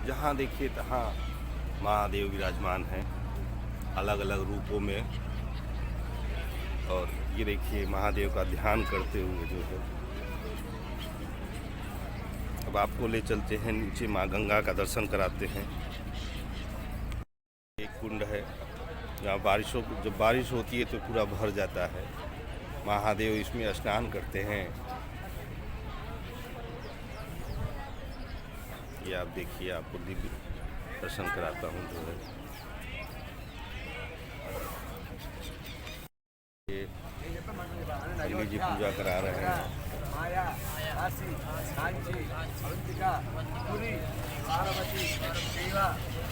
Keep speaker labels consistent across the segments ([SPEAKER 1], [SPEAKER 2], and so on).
[SPEAKER 1] जहाँ देखिए तहाँ महादेव विराजमान हैं अलग अलग रूपों में। और ये देखिए महादेव का ध्यान करते हुए जो है, अब आपको ले चलते हैं नीचे, माँ गंगा का दर्शन कराते हैं। एक कुंड है जहाँ जब बारिश होती है तो पूरा भर जाता है। महादेव इसमें स्नान करते हैं। ये आप देखिए, आपको दिव्य दर्शन कराता हूँ जो है। ये पंडित जी पूजा करा रहे हैं।
[SPEAKER 2] माया, काशी, कांची, अवंतिका, पुरी, पार्वती, शिवा,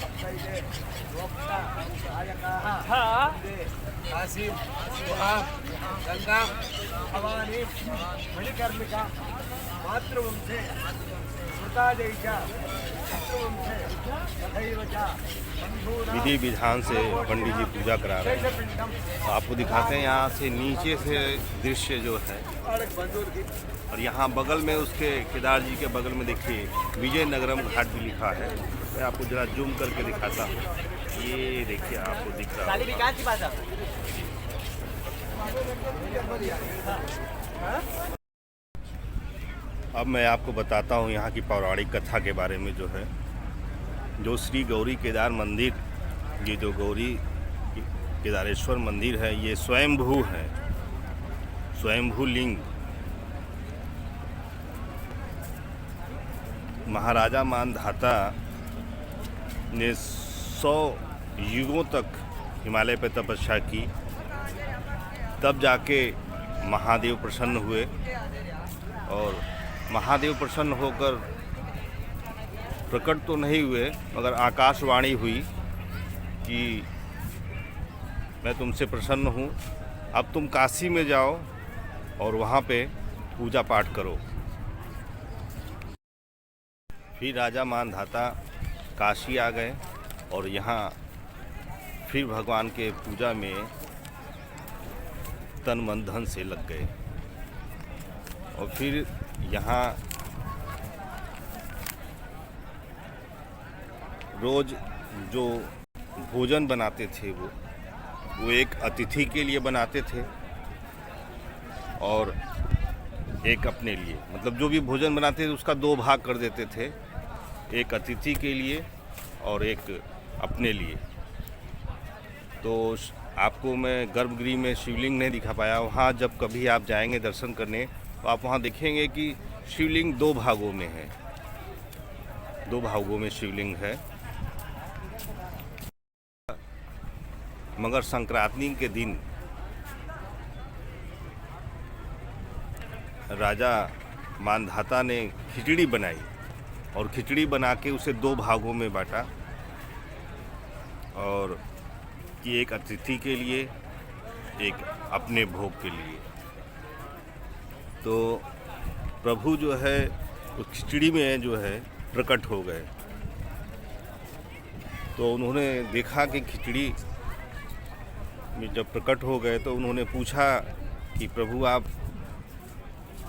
[SPEAKER 2] अक्षय, गोप्ता, नायकाः, वंदे काशी, गुहां, गंगा, भवानी, मणिकर्णिका, मातृवंशे, श्रुताजय च, शत्रुवंशे, तथैव च,
[SPEAKER 1] विधि विधान से पंडित जी पूजा करा रहे हैं। तो आपको दिखाते हैं यहाँ से नीचे से दृश्य जो है। और यहाँ बगल में उसके केदार जी के बगल में देखिए विजयनगरम घाट भी लिखा है। मैं आपको जरा जूम करके दिखाता हूँ। ये देखिए, आपको दिख रहा है। अब मैं आपको बताता हूँ यहाँ की पौराणिक कथा के बारे में जो है। जो श्री गौरी केदार मंदिर, ये जो गौरी केदारेश्वर मंदिर है, ये स्वयंभू है, स्वयंभू लिंग। महाराजा मानधाता ने 100 युगों तक हिमालय पर तपस्या की, तब जाके महादेव प्रसन्न हुए। और महादेव प्रसन्न होकर प्रकट तो नहीं हुए, मगर आकाशवाणी हुई कि मैं तुमसे प्रसन्न हूँ, अब तुम काशी में जाओ और वहाँ पे पूजा पाठ करो। फिर राजा मानधाता काशी आ गए और यहाँ फिर भगवान के पूजा में तन मन धन से लग गए। और फिर यहाँ रोज जो भोजन बनाते थे वो एक अतिथि के लिए बनाते थे और एक अपने लिए, मतलब जो भी भोजन बनाते थे उसका 2 भाग कर देते थे, एक अतिथि के लिए और एक अपने लिए। तो आपको मैं गर्भगृह में शिवलिंग नहीं दिखा पाया। वहाँ जब कभी आप जाएंगे दर्शन करने तो आप वहाँ देखेंगे कि शिवलिंग 2 भागों में है, 2 भागों में शिवलिंग है। मगर संक्रांति के दिन राजा मानधाता ने खिचड़ी बनाई और खिचड़ी बना के उसे 2 भागों में बांटा, और कि एक अतिथि के लिए, एक अपने भोग के लिए। तो प्रभु जो है उस खिचड़ी में जो है प्रकट हो गए। तो उन्होंने देखा कि खिचड़ी में जब प्रकट हो गए तो उन्होंने पूछा कि प्रभु आप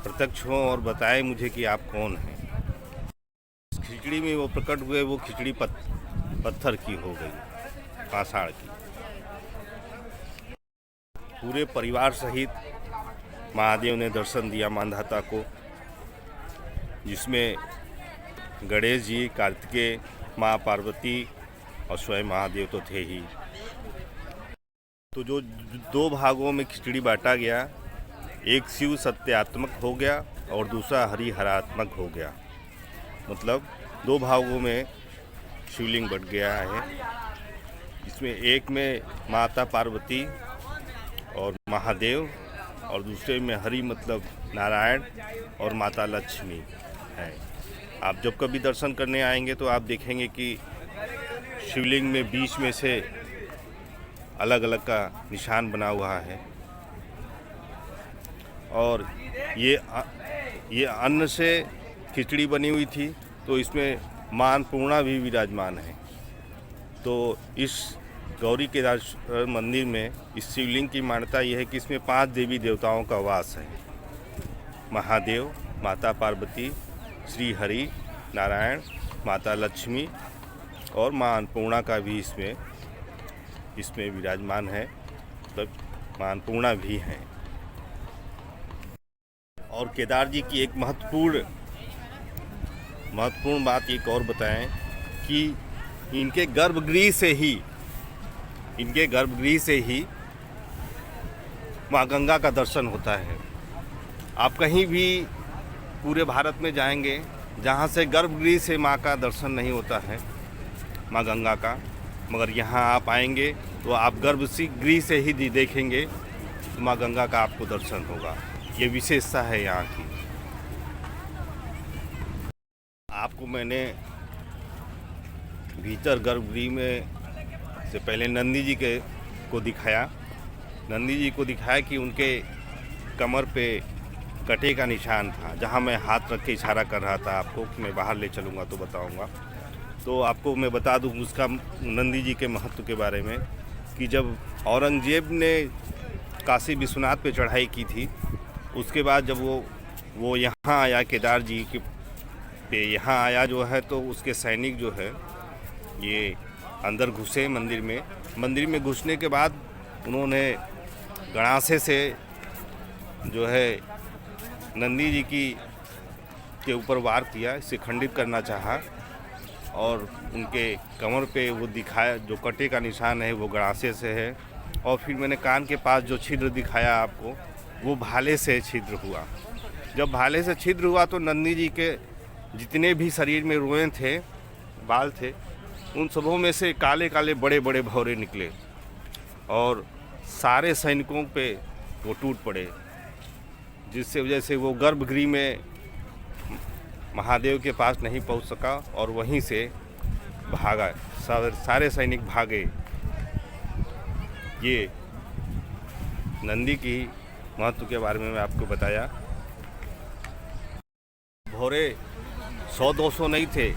[SPEAKER 1] प्रत्यक्ष हों और बताएं मुझे कि आप कौन हैं। खिचड़ी में वो प्रकट हुए, वो खिचड़ी पत्थर की हो गई, पाषाण की। पूरे परिवार सहित महादेव ने दर्शन दिया मानधाता को, जिसमें गणेश जी, कार्तिकेय, माँ पार्वती और स्वयं महादेव तो थे ही। तो जो 2 भागों में खिचड़ी बांटा गया, एक शिव सत्यात्मक हो गया और दूसरा हरिहरात्मक हो गया। मतलब 2 भागों में शिवलिंग बट गया है। इसमें एक में माता पार्वती और महादेव, और दूसरे में हरि मतलब नारायण और माता लक्ष्मी है। आप जब कभी दर्शन करने आएंगे तो आप देखेंगे कि शिवलिंग में बीच में से अलग अलग का निशान बना हुआ है। और ये अन्न से खिचड़ी बनी हुई थी, तो इसमें माँ अन्नपूर्णा भी विराजमान है। तो इस गौरी केदारेश्वर मंदिर में इस शिवलिंग की मान्यता यह है कि इसमें 5 देवी देवताओं का वास है। महादेव, माता पार्वती, श्री हरि, नारायण, माता लक्ष्मी और माँ अन्नपूर्णा का भी इसमें विराजमान है, मतलब माँ अन्नपूर्णा भी हैं। और केदार जी की एक महत्वपूर्ण बात एक और बताएं कि इनके गर्भगृह से ही माँ गंगा का दर्शन होता है। आप कहीं भी पूरे भारत में जाएंगे जहाँ से गर्भगृह से माँ का दर्शन नहीं होता है, माँ गंगा का, मगर यहाँ आप आएंगे तो आप गर्भगृह से ही देखेंगे तो माँ गंगा का आपको दर्शन होगा। ये विशेषता है यहाँ की। आपको मैंने भीतर गर्भगृह में से पहले नंदी जी को दिखाया कि उनके कमर पे कटे का निशान था। जहाँ मैं हाथ रख के इशारा कर रहा था आपको कि मैं बाहर ले चलूँगा तो बताऊँगा। तो आपको मैं बता दूँ उसका, नंदी जी के महत्व के बारे में, कि जब औरंगजेब ने काशी विश्वनाथ पे चढ़ाई की थी, उसके बाद जब वो यहाँ आया, केदार जी के पे यहाँ आया जो है, तो उसके सैनिक जो है ये अंदर घुसे मंदिर में घुसने के बाद उन्होंने गणासे से जो है नंदी जी के ऊपर वार किया, इसे खंडित करना चाहा, और उनके कमर पे वो दिखाया जो कटे का निशान है वो गणासे से है। और फिर मैंने कान के पास जो छिद्र दिखाया आपको, वो भाले से छिद्र हुआ। जब भाले से छिद्र हुआ तो नंदी जी के जितने भी शरीर में रोएं थे, बाल थे, उन सबों में से काले काले बड़े बड़े भौरे निकले और सारे सैनिकों पे वो टूट पड़े, जिससे वजह से वो गर्भगृह में महादेव के पास नहीं पहुंच सका और वहीं से भागा, सारे सैनिक भागे। ये नंदी की महत्व के बारे में मैं आपको बताया। भौरे 100-200 नहीं थे,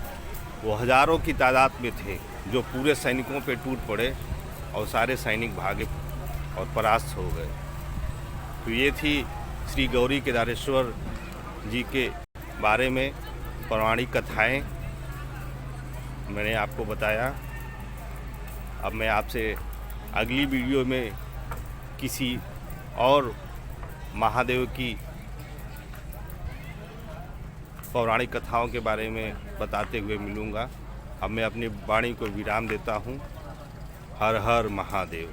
[SPEAKER 1] वो हजारों की तादाद में थे, जो पूरे सैनिकों पे टूट पड़े और सारे सैनिक भागे और परास्त हो गए। तो ये थी श्री गौरी केदारेश्वर जी के बारे में पौराणिक कथाएं मैंने आपको बताया। अब मैं आपसे अगली वीडियो में किसी और महादेव की पौराणिक कथाओं के बारे में बताते हुए मिलूँगा। अब मैं अपनी वाणी को विराम देता हूँ। हर हर महादेव।